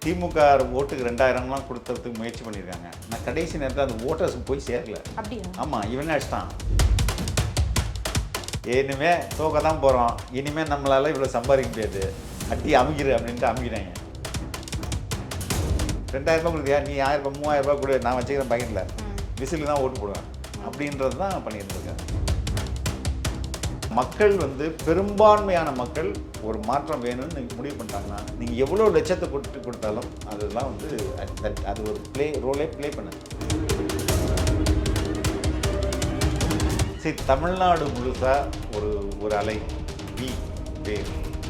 திமுக ஓட்டுக்கு 2000லாம் கொடுத்ததுக்கு முயற்சி பண்ணியிருக்காங்க. நான் கடைசி நேரத்தில் அந்த ஓட்டர்ஸுக்கு போய் சேரல. அப்படியா? ஆமாம், இவனே அடிச்சிட்டான். இனிமே தோக்க தான் போகிறோம், இனிமேல் நம்மளால் இவ்வளோ சம்பாதிக்க முடியாது, அட்டி அமுகிரு அப்படின்ட்டு அமுகினாங்க. 2000 ரூபாய் கொடுத்தியா, நீ 1000 ரூபாய் 3000 ரூபாய் கொடு, நான் வச்சுக்கிறேன் பக்கெட்டில், விசிலுக்கு தான் ஓட்டு போடுவேன் அப்படின்றது தான் பண்ணியிருந்திருக்காங்க. மக்கள் பெரும்பான்மையான மக்கள் ஒரு மாற்றம் வேணும்னு நீங்கள் முடிவு பண்ணிட்டாங்கன்னா நீங்கள் எவ்வளோ லட்சத்தை கொடுத்தாலும் அதெல்லாம் அது ஒரு ரோலே ப்ளே பண்ணுது. சரி, தமிழ்நாடு முழுசாக ஒரு அலை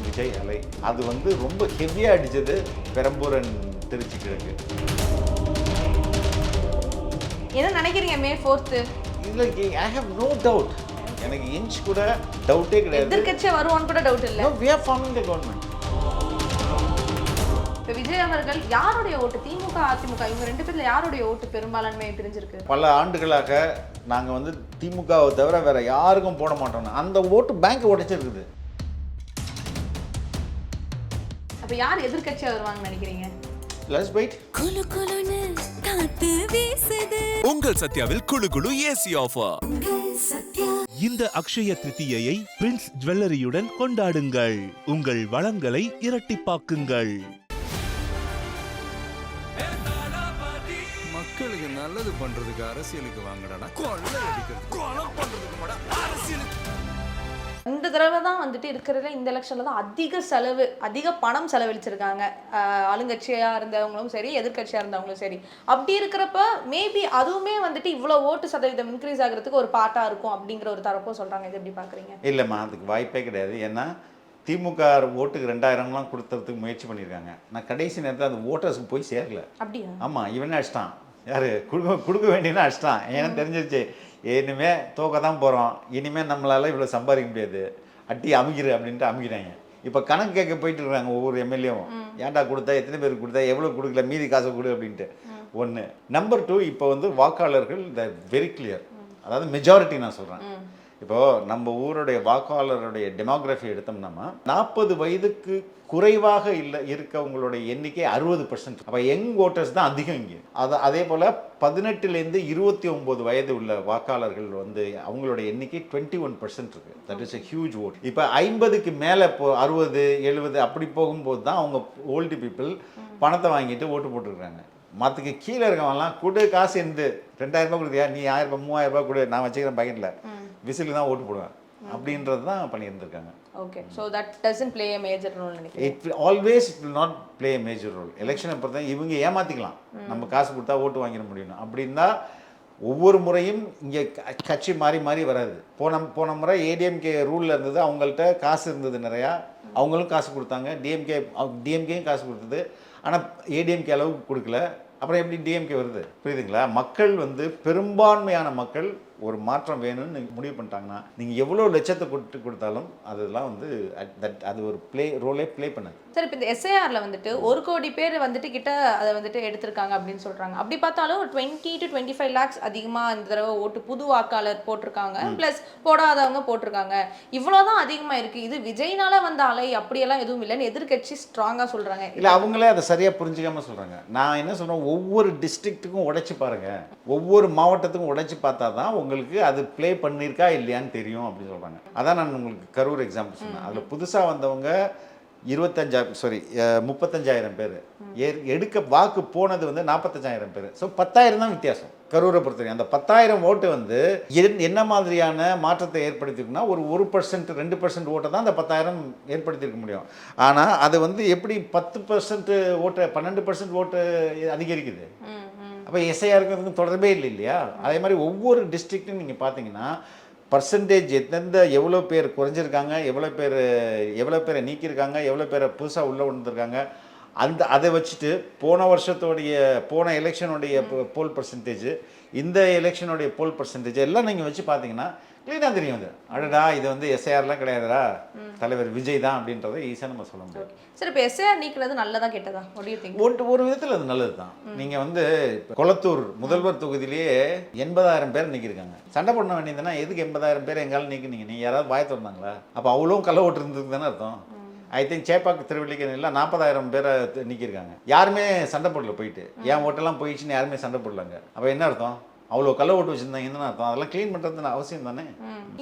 விஜய் அலை அது ரொம்ப ஹெவியாக அடித்தது பெரம்பூர் அண்ட் திருச்சி கிழக்கு. என்ன நினைக்கிறீங்க மே 4th? இல்லை, ஐ ஹேவ் நோ டவுட். எனக்கு இன்ச் கூட டவுட்டே கிடையாது. எதிர்க்கட்சியே வருவான்னு கூட டவுட் இல்லை. We are forming the government. இப்போ விஜய் அவர்கள் யாருடைய ஓட்டு, திமுக அதிமுக இவங்க ரெண்டு பேர்ல யாருடைய ஓட்டு பெரும்பான்மை பிரிஞ்சிருக்கு? பல ஆண்டுகளாக நாங்கள் திமுகவை தவிர வேற யாருக்கும் போட மாட்டோம். அந்த ஓட்டு பேங்க் உடைச்சிருக்குது. அப்போ யார் எதிர்க்கட்சியா வருவாங்கன்னு நினைக்கிறீங்க? Let's wait. குளு குளுன்னு காத்து வீசுது. உங்கள் சத்யாவில் குளு குளு ஏசி ஆஃபர். இந்த அக்ஷய திருத்தியை பிரின்ஸ் ஜுவல்லரியுடன் கொண்டாடுங்கள். உங்கள் வளங்களை இரட்டிப்பாக்குங்கள். மக்களுக்கு நல்லது பண்றதுக்கு அரசியலுக்கு வாங்கடா, கொள்ளை அடிக்கிறது கொலை பண்றதுக்கு அரசியலுக்கு. இந்த தடவை தான் இருக்கிறதுல இந்த எலெக்ஷன்ல தான் அதிக பணம் செலவழிச்சிருக்காங்க. ஆளுங்கட்சியா இருந்தவங்களும் சரி, எதிர்கட்சியா இருந்தவங்களும் சரி. அப்படி இருக்கிறப்ப மேபி அதுவுமே இவ்வளோ ஓட்டு சதவீதம் இன்க்ரீஸ் ஆகிறதுக்கு ஒரு பாட்டா இருக்கும் அப்படிங்கிற ஒரு தரப்பும் சொல்றாங்க. இது எப்படி பாக்குறீங்க? இல்லைம்மா, அதுக்கு வாய்ப்பே கிடையாது. ஏன்னா திமுக ஓட்டுக்கு 2000லாம் கொடுத்ததுக்கு முயற்சி பண்ணியிருக்காங்க. நான் கடைசி நேரத்தில் அந்த ஓட்டர்ஸுக்கு போய் சேரல. அப்படியா? ஆமாம், இவனே அடிச்சிட்டான். யார் கொடுக்க வேண்டியனா அடிச்சிட்டான். ஏன்னா தெரிஞ்சிருச்சு, இனிமே தோக்க தான் போகிறோம், இனிமேல் நம்மளால் இவ்வளோ சம்பாதிக்க முடியாது, அட்டி அமுகிரு அப்படின்ட்டு அமுகினாங்க. இப்போ கணக்கு கேட்க போயிட்டு இருக்காங்க ஒவ்வொரு எம்எல்ஏவும். ஏன்டா கொடுத்தா, எத்தனை பேருக்கு கொடுத்தா, எவ்வளோ கொடுக்கல, மீதி காசை கொடு அப்படின்ட்டு. ஒன்று. நம்பர் 2, இப்போ வாக்காளர்கள் வெரி கிளியர். அதாவது மெஜாரிட்டி நான் சொல்கிறேன். இப்போது நம்ம ஊருடைய வாக்காளருடைய டெமோகிராஃபி எடுத்தோம்னா 40 வயதுக்கு குறைவாக இருக்கவங்களுடைய எண்ணிக்கை 60%. அப்போ யங் ஓட்டர்ஸ் தான் அதிகம் இங்கே. அதே போல் 18லேருந்து 29 வயது உள்ள வாக்காளர்கள் அவங்களுடைய எண்ணிக்கை 21% இருக்குது. That is a huge vote. இப்போ 50க்கு மேலே இப்போ 60 70 அப்படி போகும்போது தான் அவங்க ஓல்டு பீப்புள் பணத்தை வாங்கிட்டு ஓட்டு போட்டுருக்காங்க. மற்றக்கு கீழே இருக்கவங்கலாம் கொடு, காசு இருந்து 2000 ரூபாய் கொடுத்தியா, நீ 1000 ரூபாய் 3000 ரூபாய் கொடு, நான் வச்சுக்கிறேன் பக்கெட்டில், விசிலுக்கு தான் ஓட்டு போடுவேன் அப்படின்றது தான் பண்ணியிருந்திருக்காங்க. Okay, so that doesn't play a major role நினைக்கிறேன். It always will not play a major role. எலெக்ஷனை பொறுத்த இவங்க ஏமாற்றிக்கலாம், நம்ம காசு கொடுத்தா ஓட்டு வாங்கிட முடியும் அப்படின்னா. ஒவ்வொரு முறையும் இங்கே கட்சி மாறி மாறி வராது. போன முறை ஏடிஎம்கே ரூலில் இருந்தது, அவங்கள்ட்ட காசு இருந்தது நிறையா, அவங்களும் காசு கொடுத்தாங்க. டிஎம்கேயும் காசு கொடுத்தது, ஆனால் ஏடிஎம்கே அளவுக்கு கொடுக்கல. அப்புறம் எப்படி டிஎம்கே வருது? புரியுதுங்களா? மக்கள் பெரும்பான்மையான மக்கள் ஒரு மாற்றம் வேணும்னு நீங்கள் முடிவு பண்ணிட்டாங்கன்னா நீங்கள் எவ்வளோ லட்சத்தை கொடுத்தாலும் அதெல்லாம் அது ஒரு ரோலே ப்ளே பண்ணது. சரி, இப்போ இந்த எஸ்ஐஆரில் 1 கோடி பேர் கிட்ட அதை எடுத்திருக்காங்க அப்படின்னு சொல்கிறாங்க. அப்படி பார்த்தாலும் 20 to 25 lakhs அதிகமாக இந்த தடவை ஓட்டு புது வாக்காளர் போட்டிருக்காங்க, ப்ளஸ் போடாதவங்க போட்டிருக்காங்க. இவ்வளோதான் அதிகமாக இருக்குது. இது விஜய்னால வந்த அலை அப்படியெல்லாம் எதுவும் இல்லைன்னு எதிர்கட்சி ஸ்ட்ராங்காக சொல்கிறாங்க. இல்லை, அவங்களே அதை சரியாக புரிஞ்சிக்காமல் சொல்கிறாங்க. நான் என்ன சொல்கிறேன், ஒவ்வொரு டிஸ்ட்ரிக்ட்டுக்கும் உடைச்சி பாருங்கள், ஒவ்வொரு மாவட்டத்துக்கும் உடைச்சி பார்த்தா தான் உங்களுக்கு அது ப்ளே பண்ணியிருக்கா இல்லையான்னு தெரியும் அப்படின்னு சொல்கிறாங்க. அதான் நான் உங்களுக்கு கரூர் எக்ஸாம்பிள் சொன்னேன். அதில் புதுசாக வந்தவங்க 35,000 பேர், எடுக்க வாக்கு போனது 45,000 பேர். ஸோ 10,000 தான் வித்தியாசம் கரூரை பொறுத்தவரைக்கும். அந்த 10,000 ஓட்டு என்ன மாதிரியான மாற்றத்தை ஏற்படுத்தியிருக்குன்னா, ஒரு 1% 2% ஓட்டை தான் அந்த 10,000 ஏற்படுத்தியிருக்க முடியும். ஆனால் அது எப்படி 10% ஓட்டு 12% ஓட்டு அதிகரிக்குது. அப்போ எஸ்ஐஆருக்கு தொடர்பே இல்லை இல்லையா? அதே மாதிரி ஒவ்வொரு டிஸ்ட்ரிக்ட்டும் நீங்கள் பார்த்தீங்கன்னா பர்சன்டேஜ் எவ்வளோ பேர் குறைஞ்சிருக்காங்க, எவ்வளோ பேரை நீக்கியிருக்காங்க, எவ்வளோ பேரை புதுசாக உள்ளே வந்துருக்காங்க, அதை வச்சுட்டு போன எலெக்ஷனுடைய போல் பர்சன்டேஜ், இந்த எலெக்ஷனுடைய போல் பர்சன்டேஜ் எல்லாம் நீங்கள் வச்சு பார்த்தீங்கன்னா க்ளீனாக தெரியும். அது அடடா, இது எஸ்ஐஆர்லாம் கிடையாதுடா, தலைவர் விஜய் தான் அப்படின்றத ஈஸியாக நம்ம சொல்ல முடியும். சரி, இப்போ எஸ்ஐஆர் நீக்கிறது நல்லதா கெட்டதா? ஒரு விதத்தில் அது நல்லது தான். நீங்கள் கொளத்தூர் முதல்வர் தொகுதியிலேயே 80,000 பேர் நீக்கியிருக்காங்க. சண்டை பண்ண வேண்டியதுன்னா எதுக்கு 80,000 பேர் எங்காலும் நீக்கினீங்க? நீங்கள் யாராவது வாய திறந்தாங்களா? அப்போ அவ்வளோ கள்ள ஓட்டு இருந்ததுக்கு தானே அர்த்தம். ஐ திங்க் சேப்பாக்கு திருவள்ளிக்கேணியில் 40,000 பேரை நீக்கியிருக்காங்க. யாருமே சண்டை போடல போயிட்டு. ஏன் ஓட்டெல்லாம் போயிடுச்சுன்னு யாருமே சண்டை போடலாங்க. அப்போ என்ன அர்த்தம்? அவ்வளோ கள்ள ஓட்டு வச்சுருந்தாங்கன்னு அர்த்தம். அதெல்லாம் க்ளீன் பண்ணுறது அவசியம் தானே.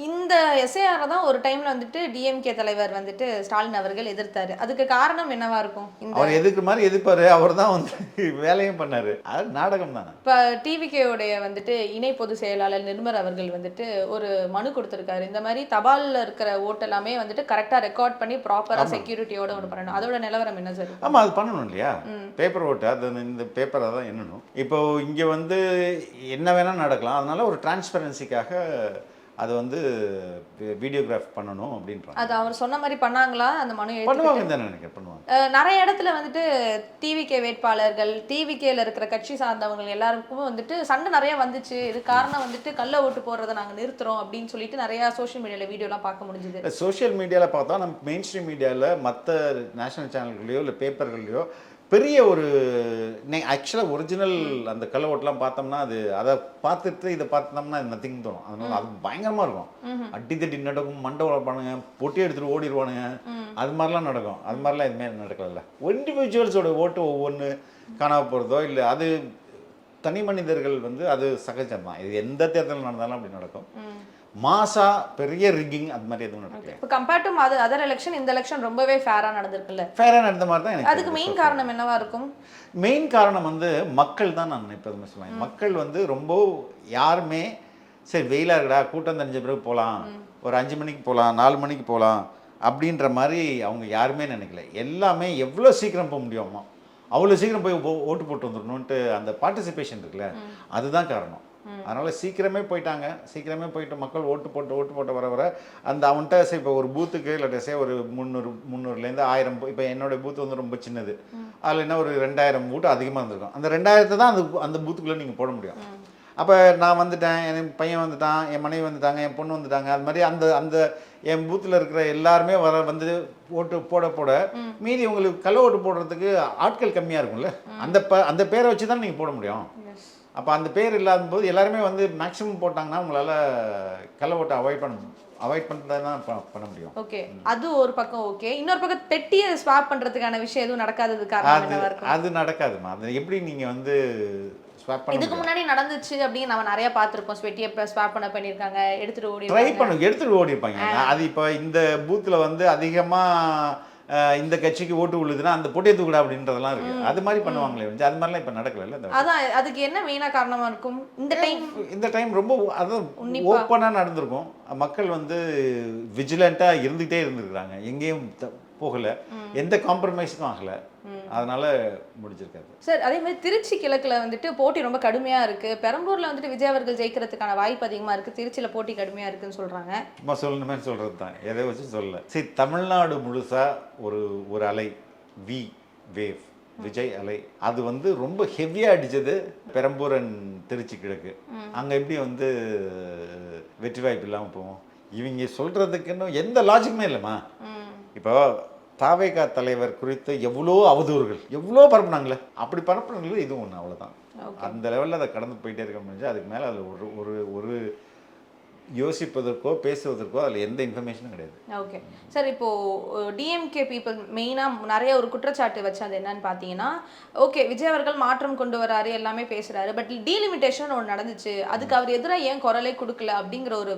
இந்த எஸ்ஐஆரை தான் ஒரு டைம்ல வந்துட்டு டிஎம்கே தலைவர் வந்துட்டு ஸ்டாலின் அவர்கள் எதிர்த்தாரு. அதுக்கு காரணம் என்னவா இருக்கும்? அவர் எதிர்க்கிற மாதிரி எதிர்ப்பாரு. அவர் தான் வந்து வேலையும் பண்ணாரு. அது நாடகம் தானே. இப்போ டிவிகேவுடைய வந்துட்டு இணை பொதுச் செயலாளர் நிர்மர் அவர்கள் வந்துட்டு ஒரு மனு கொடுத்துருக்காரு. இந்த மாதிரி தபாலில் இருக்கிற ஓட்டெல்லாமே வந்துட்டு கரெக்டாக ரெக்கார்ட் பண்ணி ப்ராப்பராக செக்யூரிட்டியோட ஒன்று பண்ணணும். அதோட நிலவரம் என்ன சார்? ஆமாம், அது பண்ணணும் இல்லையா? பேப்பர் ஓட்டு அது இந்த பேப்பரை தான் எண்ணணும். இப்போ இங்கே வந்து என்ன வேணால் நடக்கலாம். அதனால ஒரு டிரான்ஸ்பரன்சிக்காக அது வந்து வீடியோகிராஃப் பண்ணணும் அப்படின்றாங்க. அது அவர் சொன்ன மாதிரி பண்ணாங்களா? அந்த மனு பண்ணுவாங்க தானே நினைக்கிறேன். பண்ணுவாங்க. நிறைய இடத்துல வந்துட்டு டிவிகே வேட்பாளர்கள், டிவிகேல இருக்கிற கட்சி சார்ந்தவங்க எல்லாருக்கும் வந்துட்டு சண்டை நிறைய வந்துச்சு. இது காரணம் வந்துட்டு கள்ள ஓட்டு போடுறதை நாங்கள் நிறுத்துறோம் அப்படின்னு சொல்லிட்டு நிறைய சோஷியல் மீடியாவில் வீடியோலாம் பார்க்க முடிஞ்சுது. சோஷியல் மீடியாவில் பார்த்தா நம்ம மெயின் ஸ்ட்ரீம் மீடியாவில் மற்ற நேஷனல் சேனல்களையோ இல்லை பேப்பர்களையோ பெரிய ஒரு ஆக்சுவலாக ஒரிஜினல் அந்த கள்ள ஓட்டெலாம் பார்த்தோம்னா அது அதை பார்த்துட்டு இதை பார்த்தோம்னா அது நத்திங் தோணும். அதனால அது பயங்கரமாக இருக்கும். அடித்தடி நடக்கும், மண்டை உழைப்பானுங்க, பொட்டி எடுத்துகிட்டு ஓடிடுவானுங்க. அது மாதிரிலாம் நடக்கும். அது மாதிரிலாம் எதுவுமே நடக்கல. இண்டிவிஜுவல்ஸோட ஓட்டு ஒவ்வொன்று காணாம போகிறதோ இல்லை அது தனி மனிதர்கள் வந்து அது சகஜம் தான். இது எந்த தேர்தல் நடந்தாலும் அப்படி நடக்கும். மாசா பெரிய ரிக்கிங் அது மாதிரி எதுவும் நடக்கல. இப்போ கம்பேர்ட் டு அதர் எலெக்ஷன் இந்த எலெக்ஷன் ரொம்பவே ஃபேரா நடந்திருக்குல்ல. ஃபேரா நடந்த மாதிரி தான் எனக்கு. அதுக்கு மெயின் காரணம் என்னவா இருக்கும்? மெயின் காரணம் வந்து மக்கள் தான். நான் எப்போதுமே சொல்லுவேன், மக்கள் வந்து ரொம்ப யாருமே சரி வெயிலாக இருக்கடா, கூட்டம் தெரிஞ்ச பிறகு போகலாம், ஒரு 5 மணிக்கு போகலாம், 4 மணிக்கு போகலாம் அப்படின்ற மாதிரி அவங்க யாருமே நினைக்கல. எல்லாமே எவ்வளோ சீக்கிரம் போக முடியுமோ அவ்வளோ சீக்கிரம் போய் ஓட்டு போட்டு வந்துடணுன்ட்டு அந்த பார்ட்டிசிபேஷன் இருக்குல்ல, அதுதான் காரணம். அதனால் சீக்கிரமே போயிட்டாங்க. சீக்கிரமே போயிட்டு மக்கள் ஓட்டு போட்டு வர அந்த அவன்கிட்ட இப்போ ஒரு பூத்துக்கு இல்லாட்டே ஒரு 300லேருந்து 1000. இப்போ என்னோடய பூத்து வந்து ரொம்ப சின்னது. அதில் என்ன ஒரு 2000 ஓட்டு அதிகமாக இருந்திருக்கும். அந்த 2000 தான் அந்த பூத்துக்குள்ளே நீங்கள் போட முடியும். அப்போ நான் வந்துட்டேன், என் பையன் வந்துட்டான், என் மனைவி வந்துட்டாங்க, என் பொண்ணு வந்துட்டாங்க. அது மாதிரி அந்த என் பூத்தில் இருக்கிற எல்லாருமே வந்து ஓட்டு போட மீதி உங்களுக்கு கள்ள ஓட்டு போடுறதுக்கு ஆட்கள் கம்மியாக இருக்கும்ல. அந்த பேரை வச்சு தான் நீங்கள் போட முடியும். அப்போ அந்த பேர் இல்லாத போது எல்லாருமே வந்து மேக்ஸிமம் போட்டாங்கன்னா உங்களால் கள்ள ஓட்டை அவாய்ட் பண்ணுறது தான் பண்ண முடியும். ஓகே, அது ஒரு பக்கம். ஓகே, இன்னொரு பக்கம் பெட்டியை ஸ்வாப் பண்ணுறதுக்கான விஷயம் எதுவும் நடக்காதது காரணம் அது நடக்காதுமா. அது எப்படி நீங்கள் வந்து இதுக்கு முன்னாடி நடந்துச்சு அப்படின்னு நம்ம நிறைய பார்த்துருப்போம். பெட்டியை ஸ்வாப் பண்ணியிருக்காங்க, எடுத்துகிட்டு ஓடி இருப்பாங்க. அது இப்போ இந்த பூத்தில் வந்து அதிகமாக இந்த கட்சிக்கு ஓட்டு விழுதுன்னா அந்த பொட்டியை தூக்குடா அப்படின்றதெல்லாம் இருக்கு. அது மாதிரி பண்ணுவாங்களே, அது மாதிரிலாம் இப்போ நடக்கல. அதான் அதுக்கு என்ன மெயினாக காரணமாக இருக்கும்? இந்த டைம் ரொம்ப அதான் ஓப்பனாக நடந்திருக்கும். மக்கள் வந்து விஜிலண்ட்டாக இருந்துகிட்டே இருந்திருக்கிறாங்க. எங்கேயும் போகலை, எந்த காம்ப்ரமைஸும் ஆகலை. அதனால முடிஞ்சிருக்காது சார். அதே மாதிரி திருச்சி கிழக்குல வந்துட்டு போட்டி ரொம்ப கடுமையா இருக்கு. பெரம்பூர்ல வந்துட்டு விஜய் அவர்கள் ஜெயிக்கிறதுக்கான வாய்ப்பு அதிகமா இருக்கு. திருச்சியில போட்டி கடுமையா இருக்குன்னு சொல்றாங்க. சும்மா சொல்லணுமே சொல்றது தான், எதை வச்சு சொல்லல. சரி, தமிழ்நாடு முழுசா ஒரு அலை வேவ் விஜய் அலை அது வந்து ரொம்ப ஹெவியா அடிச்சது பெரம்பூர் அண்ட் திருச்சி கிழக்கு. அங்க எப்படி வந்து வெற்றி வாய்ப்பு இல்லாமல் போவோம்? இவங்க சொல்றதுக்கு இன்னும் எந்த லாஜிக்குமே இல்லைம்மா. இப்போ தாவேகா தலைவர் குறித்து எவ்வளோ அவதூறுகள் எவ்வளோ பரப்புனாங்களே, அப்படி பரப்புனாங்களே இது ஒன்று, அவ்வளோதான். அந்த லெவலில் அதை கடந்து போயிட்டே இருக்க முடிஞ்சு. அதுக்கு மேலே அதில் ஒரு யோசிப்பதற்கோ பேசுவதற்கோ அதில் எந்த இன்ஃபர்மேஷனும் கிடையாது. ஓகே சார், இப்போது டிஎம்கே பீப்புள் மெயினாக நிறைய ஒரு குற்றச்சாட்டு வச்சு அது என்னன்னு பார்த்தீங்கன்னா, ஓகே விஜய் அவர்கள் மாற்றம் கொண்டு வராரு, எல்லாமே பேசுகிறாரு, பட் டீலிமிட்டேஷன் ஒன்று நடந்துச்சு, அதுக்கு அவர் எதிராக ஏன் குரலே கொடுக்கல அப்படிங்கிற ஒரு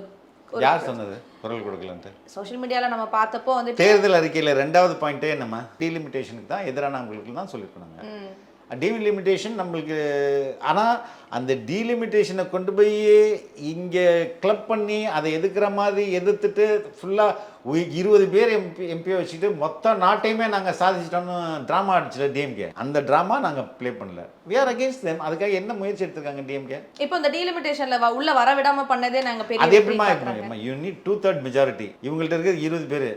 யார் சொன்னது குரல் கொடுக்கலன்ட்டு? சோஷியல் மீடியாவில் நம்ம பார்த்தப்போ வந்து தேர்தல் அறிக்கையில் 2வது பாயிண்ட்டே என்னம்மா, டீலிமிட்டேஷனுக்கு தான் எதிரானவங்களுக்கு தான் சொல்லியிருக்காங்க. டீலிமிட்டேஷன் நம்மளுக்கு, ஆனால் அந்த டீலிமிட்டேஷனை கொண்டு போய் இங்கே கிளப் பண்ணி அதை எதிர்க்கிற மாதிரி எதிர்த்துட்டு ஃபுல்லாக 20 பேர் எம்பியை வச்சுட்டு மொத்த நாட்டையுமே நாங்கள் சாதிச்சிட்டோம்னு ட்ராமா அடிச்சிட டிஎம்கே. அந்த ட்ராமா நாங்கள் ப்ளே பண்ணல. we are against them. அதுக்காக என்ன முயற்சி எடுத்திருக்காங்க டிஎம்கே? இப்போ இந்த டீலிமிட்டேஷன்ல உள்ள வர விடாம பண்ணதே நாங்கள் பெரிய அது எப்படிமா யூ நீட் 2/3 மெஜாரிட்டி. இவங்கள்ட்ட இருக்கிறது 20 பேர்.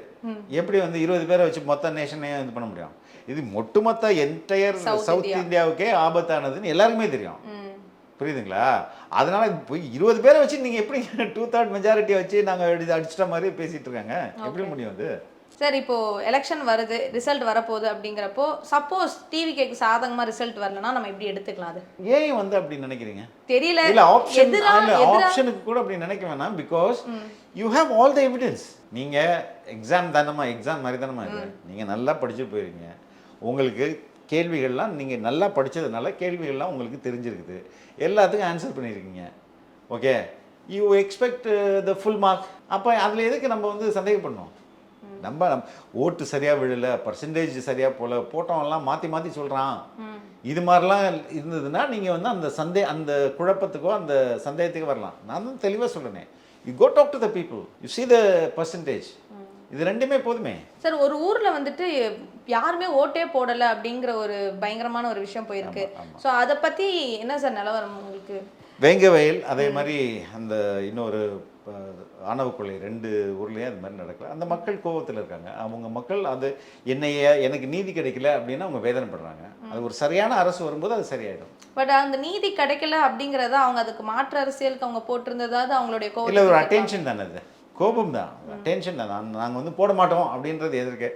எப்படி வந்து 20 பேரை வச்சு மொத்த நேஷனையும் இது பண்ண முடியும்? இது ஒட்டுமொத்த என்டையர் சவுத் இந்தியாவுக்கே ஆபத்தானதுன்னு எல்லாருக்குமே தெரியும். புரியுதுங்களா? அதனால இப்போ 20 பேரை வச்சு நீங்கள் எப்படி 2/3 மெஜாரிட்டியை வச்சு நாங்கள் அடிச்சிட்ட மாதிரி பேசிட்டு இருக்காங்க? எப்படி முடியும் அது? சார் இப்போ எலெக்ஷன் வருது, ரிசல்ட் வரப்போகுது அப்படிங்கிறப்போ சப்போஸ் டிவிகேக்கு சாதகமா ரிசல்ட் வரலன்னா நம்ம எப்படி எடுத்துக்கலாம் அது? ஏன் வந்து அப்படி நினைக்கிறீங்க? தெரியல. இல்ல ஆப்ஷன் எதிரா- இல்ல எதிரா- ஆப்ஷனுக்கு கூட அப்படி நினைக்க வேணாம். Because you have all the evidence. நீங்க எக்ஸாம் மாதிரி தானமா இது. நீங்க நல்லா படிச்சு போயிருக்கீங்க. உங்களுக்கு கேள்விகள்லாம் நீங்க நல்லா படிச்சதுனால கேள்விகள்லாம் உங்களுக்கு தெரிஞ்சிருக்குது. எல்லாத்துக்கும் ஆன்சர் பண்ணியிருக்கீங்க. Okay, you expect the full mark. அப்போ அதில் எதுக்கு நம்ம வந்து சந்தேகப்படணும்? நம்ம ஓட்டு சரியாக விழல, பர்சன்டேஜ் சரியாக போட்டவங்கலாம் மாற்றி சொல்கிறான். இது மாதிரிலாம் இருந்ததுன்னா நீங்கள் வந்து அந்த குழப்பத்துக்கோ அந்த சந்தேகத்துக்கோ வரலாம். நான் தான் தெளிவாக சொல்கிறேன். You go talk to the people, you see the percentage. இது ரெண்டுமே போதுமே. சார் ஒரு ஊர்ல வந்துட்டு யாருமே ஓட்டே போடல அப்படிங்கிற ஒரு பயங்கரமான ஒரு விஷயம் போயிருக்கு. ஸோ அதை பத்தி என்ன சார் நிலவரம் உங்களுக்கு? வேங்க வயல் அதே மாதிரி அந்த இன்னொரு ஆணவ கொலை 2 ஊர்லேயும் அது மாதிரி நடக்கல. அந்த மக்கள் கோபத்தில் இருக்காங்க. அவங்க மக்கள் அது எனக்கு நீதி கிடைக்கல அப்படின்னா அவங்க வேதனைப்படுறாங்க. அது ஒரு சரியான அரசு வரும்போது அது சரியாயிடும். பட் அந்த நீதி கிடைக்கல அப்படிங்கிறத அவங்க அதுக்கு மாற்று அரசியலுக்கு அவங்க போட்டிருந்ததாவது அவங்களுடைய இல்லை, கோபம் ஒரு அட்டென்ஷன் தானே அது, கோபம் தான், டென்ஷன் தான். நாங்கள் வந்து போட மாட்டோம் அப்படின்றது எதிர்க்க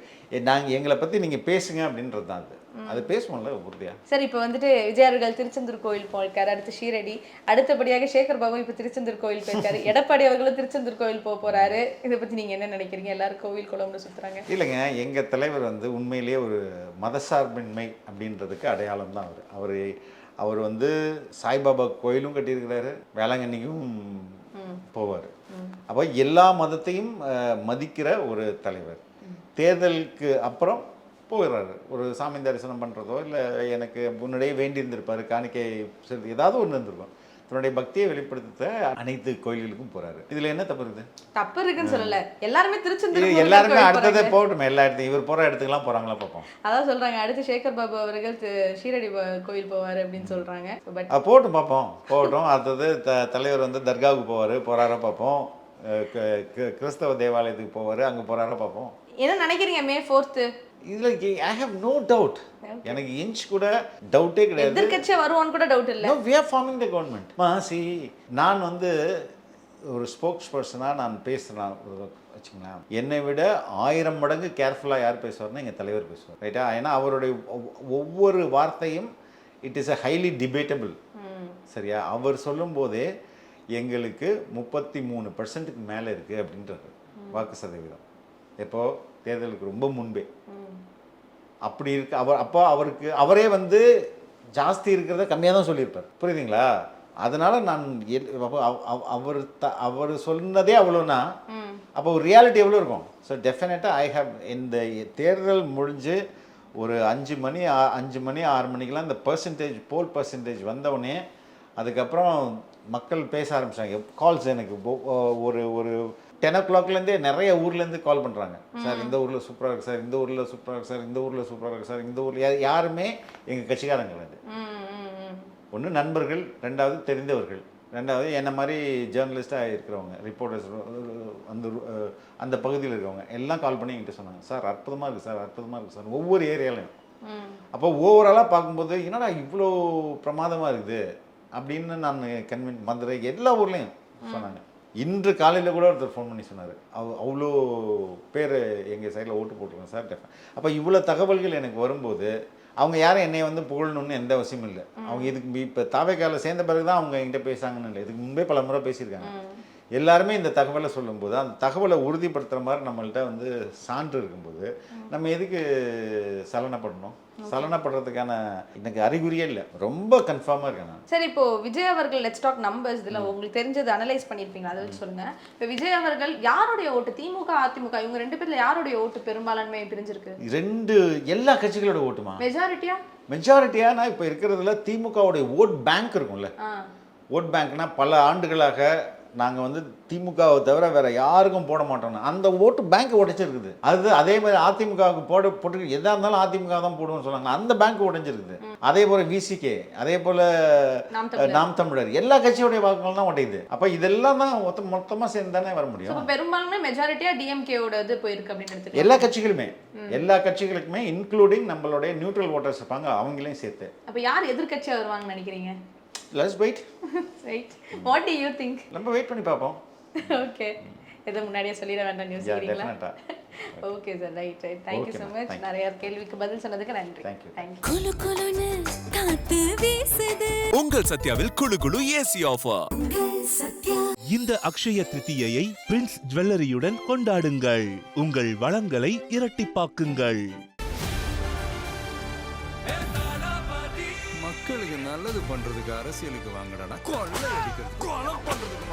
எங்களை பற்றி நீங்கள் பேசுங்க அப்படின்றது தான் அது பேசுவோம்ல உறுதியா. சரி, இப்போ வந்துட்டு விஜய் அவர்கள் திருச்செந்தூர் கோயில் போயிருக்காரு, அடுத்து ஷீரடி, அடுத்தபடியாக சேகர் பாபு இப்போ திருச்செந்தூர் கோயில் போயிருக்காரு, எடப்பாடி அவர்களும் திருச்செந்தூர் கோயில் போறாரு. இதை பற்றி நீங்கள் என்ன நினைக்கிறீங்க? எல்லாரும் கோவில் குளம்னு சுற்றுறாங்க. இல்லைங்க, எங்கள் தலைவர் வந்து உண்மையிலேயே ஒரு மதசார்பின்மை அப்படின்றதுக்கு அடையாளம் தான் அவர் வந்து சாய்பாபா கோயிலும் கட்டியிருக்கிறாரு, வேளாங்கண்ணிக்கும் போவார். அப்போ எல்லா மதத்தையும் மதிக்கிற ஒரு தலைவர். தேர்தலுக்கு அப்புறம் போயிடுறாரு. ஒரு சாமி தரிசனம் பண்ணுறதோ இல்லை எனக்கு முன்னாடியே வேண்டி இருந்திருப்பார், காணிக்கை ஏதாவது ஒன்று இருந்திருக்கும். தன்னுடைய பக்தியை வெளிப்படுத்த அனைத்து கோயில்களுக்கும் போறாரு. இதுல என்ன தப்பு இருக்குது? தப்பு இருக்குன்னு சொல்லல, எல்லாருமே திருச்செந்தூர் எல்லாருமே அடுத்ததே போகட்டுமே. எல்லா இடத்தையும் இவர் போற இடத்துக்குலாம் போறாங்களா பார்ப்போம். அதான் சொல்றாங்க, அடுத்து சேகர் பாபு அவர்கள் ஷீரடி கோயில் போவாரு அப்படின்னு சொல்றாங்க. பட் போகட்டும், பார்ப்போம், போகட்டும். அடுத்தது தலைவர் வந்து தர்காவுக்கு போறாரா பார்ப்போம். கிறிஸ்தவ தேவாலயத்துக்கு போவாரு, அங்க போறாரா பார்ப்போம். என்ன நினைக்கிறீங்க மே 4th? இதுல ஐ ஹேவ் நோ டவுட். எனக்கு இன்ச் கூட டவுட்டே கிடையாது. எதிர்க்கட்சியா வருவான்னு கூட டவுட் இல்ல. No, we are forming the government. நான் வந்து ஒரு ஸ்போக்ஸ் பர்சனாக நான் பேசுகிறேன் வச்சுங்களேன். என்னை விட 1000 மடங்கு கேர்ஃபுல்லாக யார் பேசுவார்னா எங்கள் தலைவர் பேசுவார். ரைட்டா? ஏன்னா அவருடைய ஒவ்வொரு வார்த்தையும் it is a highly debatable. சரியா? அவர் சொல்லும் போதே எங்களுக்கு 33% மேலே இருக்குது அப்படின்றது வாக்கு சதவீதம். எப்போ தேர்தலுக்கு ரொம்ப முன்பே அப்படி இருக்கு. அவரே வந்து ஜாஸ்தி இருக்கிறத கம்மியாக தான் சொல்லியிருப்பார். புரியுதுங்களா? அதனால நான் அவர் சொன்னதே அவ்வளோனா அப்போ ஒரு ரியாலிட்டி எவ்வளோ இருக்கும். ஸோ டெஃபினட்டாக ஐ ஹவ் இந்த தேர்தல் முடிஞ்சு ஒரு 5 மணி 6 மணிக்கெலாம் இந்த போல் பர்சன்டேஜ் வந்தவுடனே அதுக்கப்புறம் மக்கள் பேச ஆரம்பிச்சாங்க. கால்ஸ் எனக்கு ஒரு 10 o'clockலேருந்தே நிறைய ஊர்லேருந்து கால் பண்ணுறாங்க. சார் இந்த ஊரில் சூப்பராக இருக்குது சார், இந்த ஊரில் சூப்பராக இருக்குது சார், இந்த ஊரில் சூப்பராக இருக்குது சார், இந்த ஊரில் யாருமே எங்கள் கட்சிக்காரங்கள் அது. ஒன்று நண்பர்கள், 2வது தெரிந்தவர்கள், 2வது என்ன மாதிரி ஜேர்னலிஸ்டாக இருக்கிறவங்க, ரிப்போர்ட்டர்ஸ் அந்த பகுதியில் இருக்கிறவங்க எல்லாம் கால் பண்ணி என்கிட்ட சொன்னாங்க, சார் அற்புதமாக இருக்குது சார், அற்புதமாக இருக்குது சார், ஒவ்வொரு ஏரியாலையும். அப்போ ஓவராலாக பார்க்கும்போது என்னடா இவ்வளோ பிரமாதமாக இருக்குது அப்படின்னு நான் மதுரை எல்லா ஊர்லேயும் சொன்னாங்க. இன்று காலையில் கூட ஒருத்தர் ஃபோன் பண்ணி சொன்னார், அவ்வளோ பேர் எங்கள் சைடில் ஓட்டு போட்டுருக்கோம் சார். அப்போ இவ்வளோ தகவல்கள் எனக்கு வரும்போது அவங்க யாரும் என்னை வந்து புகழணும்னு எந்த அவசியமும் இல்லை. அவங்க இதுக்கு இப்போ தாவேக்கால சேர்ந்த பிறகு தான் அவங்க என்கிட்ட பேசாங்கன்னு இல்லை, இதுக்கு முன்பே பல முறை பேசியிருக்காங்க. எல்லாருமே இந்த தகவலை சொல்லும்போது அந்த தகவலை உறுதிப்படுத்துகிற மாதிரி நம்மள்கிட்ட வந்து சான்று இருக்கும்போது நம்ம எதுக்கு சலனப்படணும்? சலனப்படுறதுக்கான எனக்கு அறிகுறியே இல்லை, ரொம்ப கன்ஃபார்மாக இருக்கேன் நான். சரி, இப்போ விஜய் அவர்கள் லெட்ஸ் டாக் நம்பர்ஸ், இதில் உங்களுக்கு தெரிஞ்சது அனலைஸ் பண்ணியிருப்பீங்க, அதை வச்சு சொல்லுங்க. இப்போ விஜய் அவர்கள் யாருடைய ஓட்டு, திமுக அதிமுக இவங்க 2 பேர்ல யாருடைய ஓட்டு பெரும்பான்மை பிரிஞ்சிருக்கு? எல்லா கட்சிகளோட ஓட்டுமா? மெஜாரிட்டியா இப்போ இருக்கிறதுல திமுகவுடைய ஓட் பேங்க் இருக்கும்ல. ஓட் பேங்க்னா பல ஆண்டுகளாக நாங்கள் வந்து திமுகவை தவிர வேற யாருக்கும் போட மாட்டோம்னா அந்த ஓட்டு பேங்க் உடைச்சிருக்குது. அதே மாதிரி அதிமுகவுக்கு போட்டு எதாக இருந்தாலும் அதிமுக தான் போடுவோம்னு சொன்னாங்க, அந்த பேங்க் உடைஞ்சிருக்குது. அதே போல விசிகே, அதே போல நாம் தமிழர், எல்லா கட்சியோடைய வாக்குகள் தான் உடையுது. அப்போ இதெல்லாம் தான் மொத்தமாக சேர்ந்து தானே வர முடியும். பெரும்பான்மை மெஜாரிட்டியா டிஎம்கேவோட இது போயிருக்கு அப்படின்னு எல்லா கட்சிகளுக்குமே இன்க்ளூடிங் நம்மளுடைய நியூட்ரல் ஓட்டர்ஸ் இருப்பாங்க, அவங்களையும் சேர்த்து. அப்போ யார் எதிர்கட்சியாக வருவாங்கன்னு நினைக்கிறீங்க? Let's wait. Right. What do you think? நம்ம வெயிட் பண்ணி பார்ப்போம். ஓகே, எது முன்னாடியே சொல்லிட வேண்டாம் நியூஸ். டெஃபினட்டா okay sir, right right. Thank you Okay, so ma'am. Much. Thank you. நிறைய கேள்விக்கு பதில் சொன்னதுக்கு நன்றி. Thank you. தேங்க்யூ. குளு குளுன்னு காத்து வீசுது உங்கள் சத்யாவில் குளு குளு ஏசி ஆஃபர். உங்கள் சத்யா. இந்த அக்ஷய திருத்தியையை பிரின்ஸ் ஜுவல்லரியுடன் கொண்டாடுங்கள். உங்கள் வளங்களை இரட்டிப்பாக்குங்கள். மக்களுக்கு நல்லது பண்றதுக்கு அரசியலுக்கு வாங்கடா கொள்ளை அடிக்கிறது கொலை பண்றதுக்கு